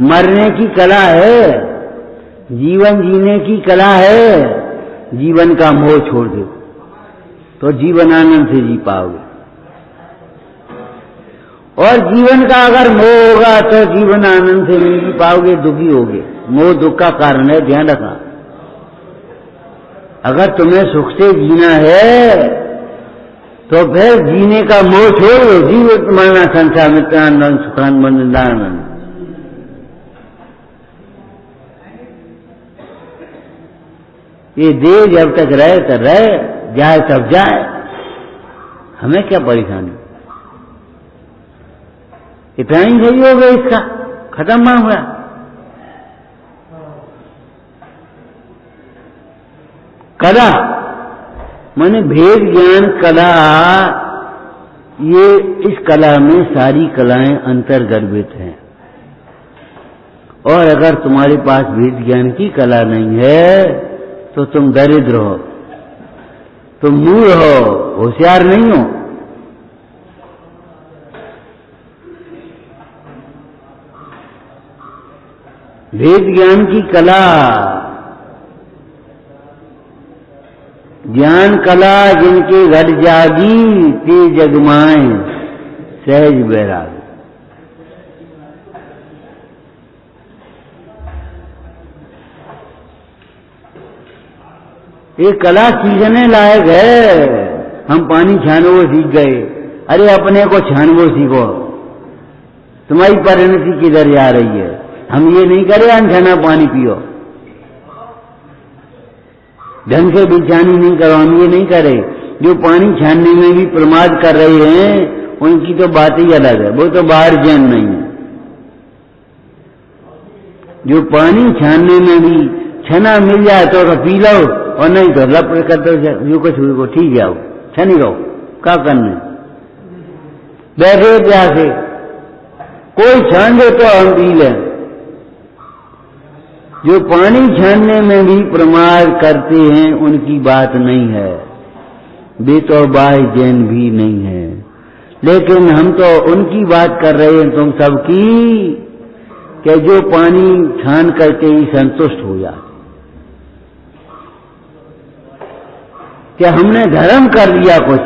मरने की कला है, जीवन जीने की कला है। जीवन का मोह छोड़ दो तो जीवन आनंद से जी पाओगे, और जीवन का अगर मोह होगा तो जीवन आनंद से नहीं जी पाओगे, दुखी होगे। मोह दुख का कारण है, ध्यान रखना। अगर तुम्हें सुख से जीना है तो फिर जीने का मोह छोड़ दो। जीवित मरना संसार मित्रानंद सुखान मंदानंद। ये देह जब तक रहे तो रहे, जाए तब जाए, हमें क्या परेशानी? इतना ही सही हो गया, इसका खत्म मामला। कला माने भेद ज्ञान कला, ये इस कला में सारी कलाएं अंतर्गर्भित हैं। और अगर तुम्हारे पास भेद ज्ञान की कला नहीं है तो तुम दरिद्र हो, तुम मूढ़ हो, होशियार नहीं हो। भेद ज्ञान की कला, ज्ञान कला जिनके घट जागी, ते जगमाए सहज बैराग। ये कला सीखने लायक है। हम पानी छानो वो सीख गए, अरे अपने को छानवो सीखो। तुम्हारी परिणति किधर जा रही है? हम ये नहीं करे अनछाना पानी पियो, ढंग से बिछानी नहीं करो, हम ये नहीं करे। जो पानी छानने में भी प्रमाद कर रहे हैं उनकी तो बात ही अलग है, वो तो बाहर जैन नहीं है। जो पानी छानने में भी छना मिल जाए तो पी लो, और नहीं तो लपड़ कर दो, जो कुछ हुई को ठीक जाओ, छनी रहो, क्या करने? बैठे प्यासे, कोई छान दे तो हम पी लें। जो पानी छानने में भी प्रमाद करते हैं उनकी बात नहीं है, वे तो बाह्य जैन भी नहीं है। लेकिन हम तो उनकी बात कर रहे हैं तुम सबकी, कि जो पानी छान करके ही संतुष्ट हो जाए। क्या हमने धर्म कर लिया कुछ?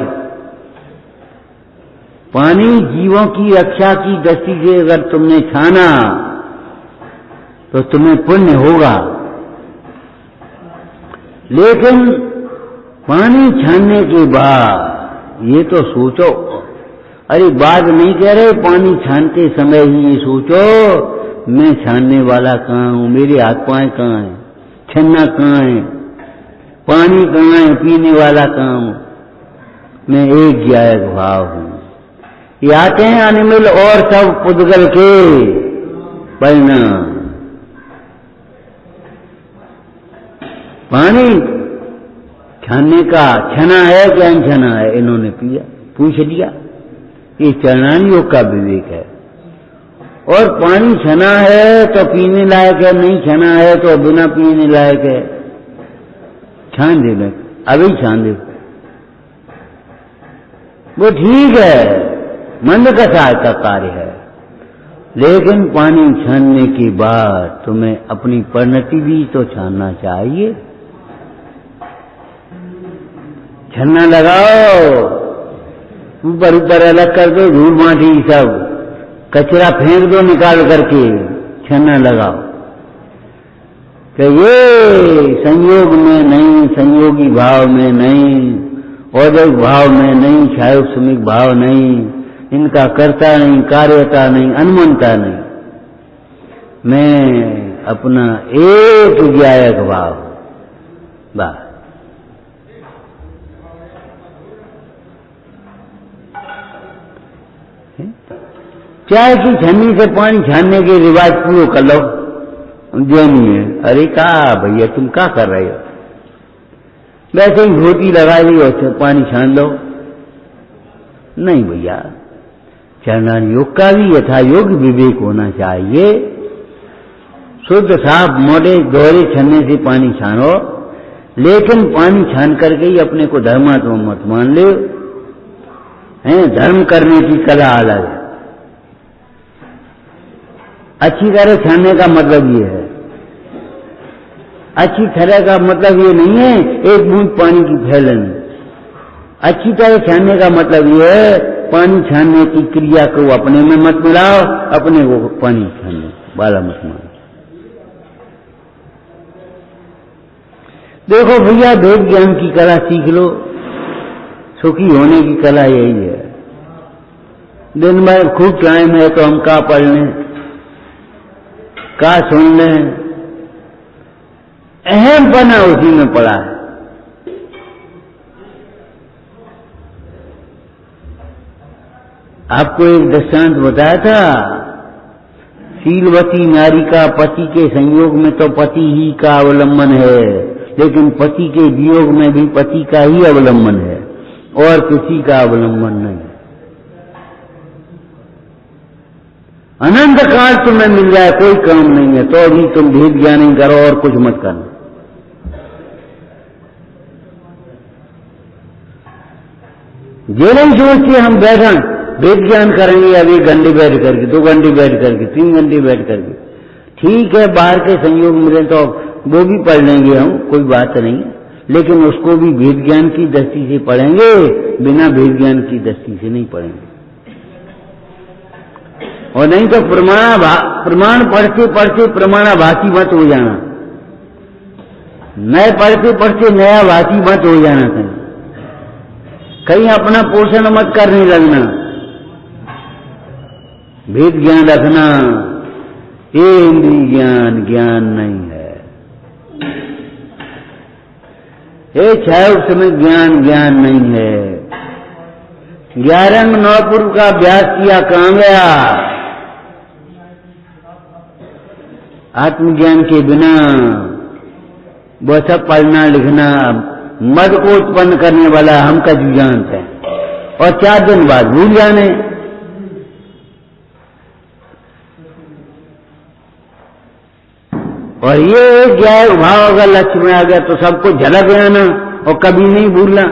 पानी जीवों की रक्षा की दृष्टि से अगर तुमने छाना तो तुम्हें पुण्य होगा। लेकिन पानी छानने के बाद ये तो सोचो, अरे बात नहीं कह रहे, पानी छानते समय ही ये सोचो मैं छानने वाला कहाँ हूं, मेरे हाथ पांव कहाँ हैं, छन्ना कहाँ है, पानी कहाँ है, पीने वाला कहाँ हूं, मैं एक ज्ञायक भाव हूं। ये आते हैं अनिमिल और सब पुद्गल के परिणाम। पानी छानने का छना है क्या अनछना है, इन्होंने पूछ लिया। ये चरणानी योग का विवेक है। और पानी छना है तो पीने लायक है, नहीं छना है तो बिना पीने लायक है। छान दे, अभी छान दे, वो ठीक है, मंद कथा का कार्य है। लेकिन पानी छानने के बाद तुम्हें अपनी परिणति भी तो छानना चाहिए। छन्ना लगाओ, ऊपर ऊपर अलग कर दो, धूल माटी सब कचरा फेंक दो निकाल करके, छन्ना लगाओ। कि ये संयोग में नहीं, संयोगी भाव में नहीं, औद्योगिक भाव में नहीं, क्षायोक्षमिक भाव नहीं, इनका कर्ता नहीं, कार्यता नहीं, अनुमंता नहीं, मैं अपना एक ज्ञायक भाव, बस। चाय की छन्नी से पानी छानने के रिवाज पूरे कर लो, जो नहीं है। अरे का भैया तुम क्या कर रहे हो, वैसे ही धोती लगा ली और पानी छान लो। नहीं भैया, चरणान योग का भी यथा योग विवेक होना चाहिए। शुद्ध साफ मोटे दोहरे छन्ने से पानी छानो, लेकिन पानी छान करके ही अपने को धर्मात्मा मत मान ले। धर्म करने की कला अलग है। अच्छी तरह छानने का मतलब ये है, अच्छी तरह का मतलब ये नहीं है एक बूंद पानी की फैलनी। अच्छी तरह छानने का मतलब ये है पानी छानने की क्रिया को अपने में मत मिलाओ, अपने को पानी छानने वाला मत मानो। देखो भैया, वेद ज्ञान की कला सीख लो, सुखी होने की कला यही है। दिन भर खूब टाइम है तो हम का पढ़ लें, का सुन लें, अहम पना उसी में पड़ा है। आपको एक दृष्टांत बताया था, शीलवती नारी का पति के संयोग में तो पति ही का अवलंबन है, लेकिन पति के वियोग में भी पति का ही अवलंबन है और किसी का अवलंबन नहीं। अनंत काल तुम्हें मिल जाए कोई काम नहीं है, तो भी तुम भेद ज्ञान नहीं करो और कुछ मत करना। ये नहीं सोचते हम बैठा वेद ज्ञान करेंगे अब 1 घंटे बैठ करके, 2 घंटे बैठ करके, 3 घंटे बैठ करके। ठीक है, बाहर के संयोग मिले तो वो भी पढ़ लेंगे हम, कोई बात नहीं, लेकिन उसको भी भेद ज्ञान की दृष्टि से पढ़ेंगे, बिना भेद ज्ञान की दृष्टि से नहीं पढ़ेंगे। और नहीं तो प्रमाण पढ़ते पढ़ते प्रमाणाभासी मत हो जाना, नए पढ़ते पढ़ते नया भाषी मत हो जाना। कहीं अपना पोषण मत करने लगना, भेद ज्ञान रखना। ये इंद्रिय ज्ञान ज्ञान नहीं है, ये क्षय ज्ञान ज्ञान नहीं है। 11 नवपूर्व का अभ्यास किया, कहां गया? आत्मज्ञान के बिना वो सब पढ़ना लिखना मद को उत्पन्न करने वाला हम का जीव जानते हैं, और 4 दिन बाद भूल जाने। और ये ज्ञान भाव अगर लक्ष्य में आ गया तो सबको झलक जाना और कभी नहीं भूलना।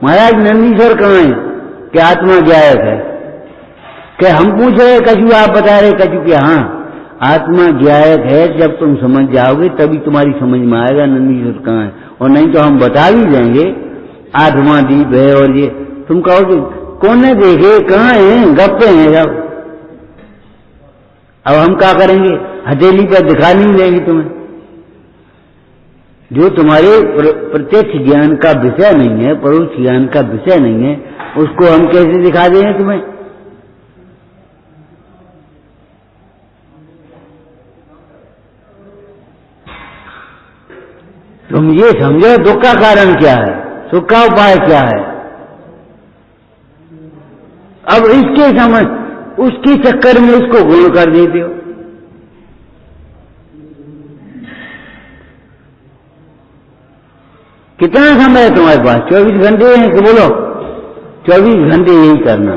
महाराज नंदीश्वर कहाँ है कि आत्मा ज्ञायक है? कि हम पूछ रहे कछु, आप बता रहे कछु कि हाँ आत्मा ज्ञायक है। जब तुम समझ जाओगे तभी तुम्हारी समझ में आएगा नंदीश्वर कहाँ है, और नहीं तो हम बता भी देंगे 8वां दीप है। और ये तुम कहोगे कौन ने देखे, कहाँ है, गप्पे हैं सब। अब हम क्या करेंगे? हथेली पर दिखा नहीं देंगे तुम्हें। जो तुम्हारे प्रत्यक्ष ज्ञान का विषय नहीं है, परोक्ष ज्ञान का विषय नहीं है, उसको हम कैसे दिखा देंगे तुम्हें? तुम ये समझो दुख का कारण क्या है, सुख का उपाय क्या है। अब इसके समझ उसके चक्कर में उसको गुण कर देते हो। कितना समय है तुम्हारे पास? 24 घंटे हैं कि बोलो? 24 घंटे यही करना।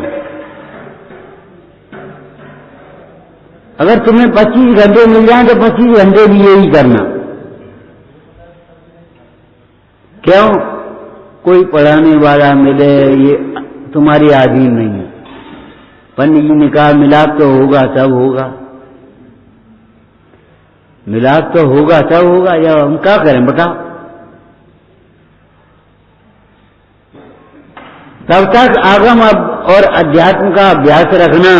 अगर तुम्हें 25 घंटे मिल जाए तो 25 घंटे भी यही करना। क्यों? कोई पढ़ाने वाला मिले ये तुम्हारी आधीन नहीं है। पंडित जी ने कहा मिलाप तो होगा तब होगा, मिलाप तो होगा तब होगा, या हम क्या करें बताओ? तब तक आगम और अध्यात्म का अभ्यास रखना,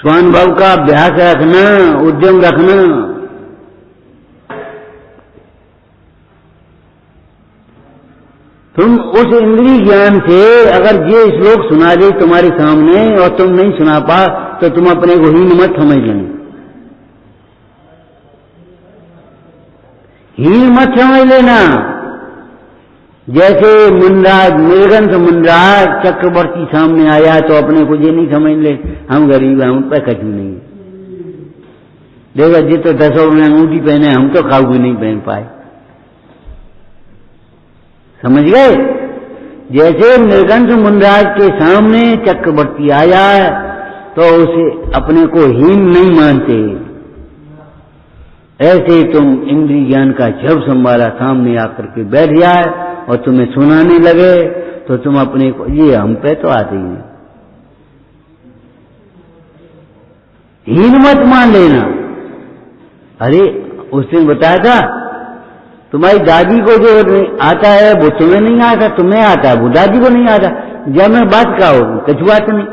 स्वानुभव का अभ्यास रखना, उद्यम रखना। तुम उस इंद्रिय ज्ञान से अगर ये श्लोक सुना दे तुम्हारे सामने और तुम नहीं सुना पा तो तुम अपने को हीन मत समझ लेना, हीन मत समझ लेना। जैसे मुंडराज, नीलकंठ मुंडराज चक्रवर्ती सामने आया तो अपने को ये नहीं समझ ले हम गरीब हैं, उन पर कछु नहीं। देखो जी तो 10 में अंगूठी पहने, हम तो खाऊ भी नहीं पहन पाए। समझ गए? जैसे नीलकंठ मुंडराज के सामने चक्रवर्ती आया तो उसे अपने को हीन नहीं मानते, ऐसे तुम इंद्रिय ज्ञान का जब संभाला सामने आकर के बैठ जाए और तुम्हें सुनाने लगे तो तुम अपने को ये हम पे तो आते ही नहीं, हीन मत मान लेना। अरे उस दिन बताया था तुम्हारी दादी को जो आता है वो तुम्हें नहीं आता, तुम्हें आता है वो दादी को नहीं आता। जब मैं बात क्या होगी? कुछ बात नहीं।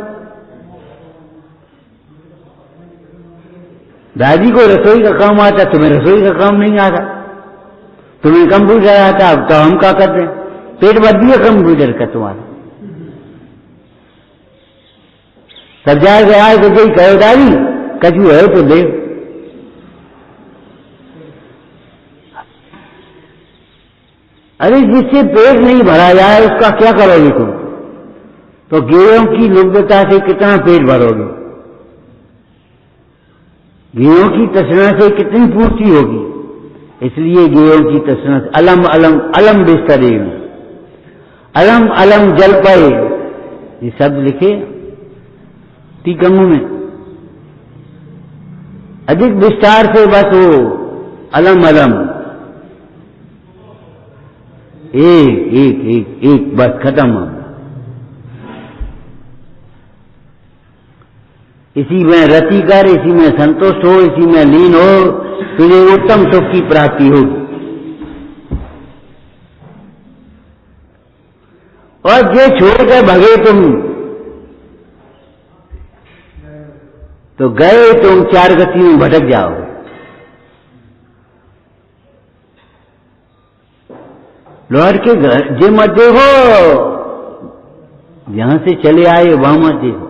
दादी को रसोई का काम आता, तुम्हें रसोई का काम नहीं आता। तुम्हें कंप्यूटर आता, अब तो हम क्या करते हैं? पेट भर दिया कंप्यूटर का तुम्हारा। तब जाए गया तो कोई कहो दादी कछु है तो दे। अरे जिससे पेट नहीं भरा जाए उसका क्या करोगे तुम? तो गेहूं की लुब्धता से कितना पेट भरोगे? गेहूं की तृष्णा से कितनी पूर्ति होगी? इसलिए गेहूं की तृष्णा से अलम अलम अलम बिस्तरे, अलम अलम जल पाए, ये शब्द लिखे टीकमू में। अधिक विस्तार से बस वो अलम अलम एक एक एक एक बस खत्म। इसी में रति कर, इसी में संतुष्ट हो, इसी में लीन हो, तुझे उत्तम सुख की प्राप्ति होगी। और जे छोड़कर भगे तुम तो गए तुम चार गति में भटक जाओ। लौट के घर जे मत देखो, जहां से चले आए वहां मत देखो।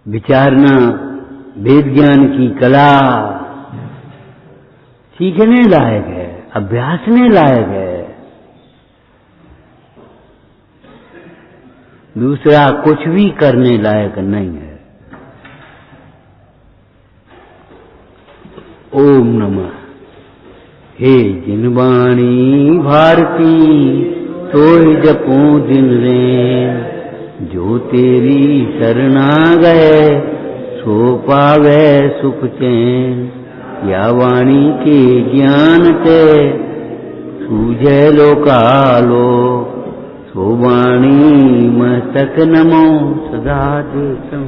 विचारना वेद ज्ञान की कला सीखने लायक है, अभ्यासने लायक है। दूसरा कुछ भी करने लायक नहीं है। ओम नमः। हे जिनवाणी भारती तोय जपो दिन रे, जो तेरी शरणा गए सो पावे सुख चैन। या वाणी के ज्ञान ते सूझे लोकालो, सो वाणी मस्तक नमो सदा देशम।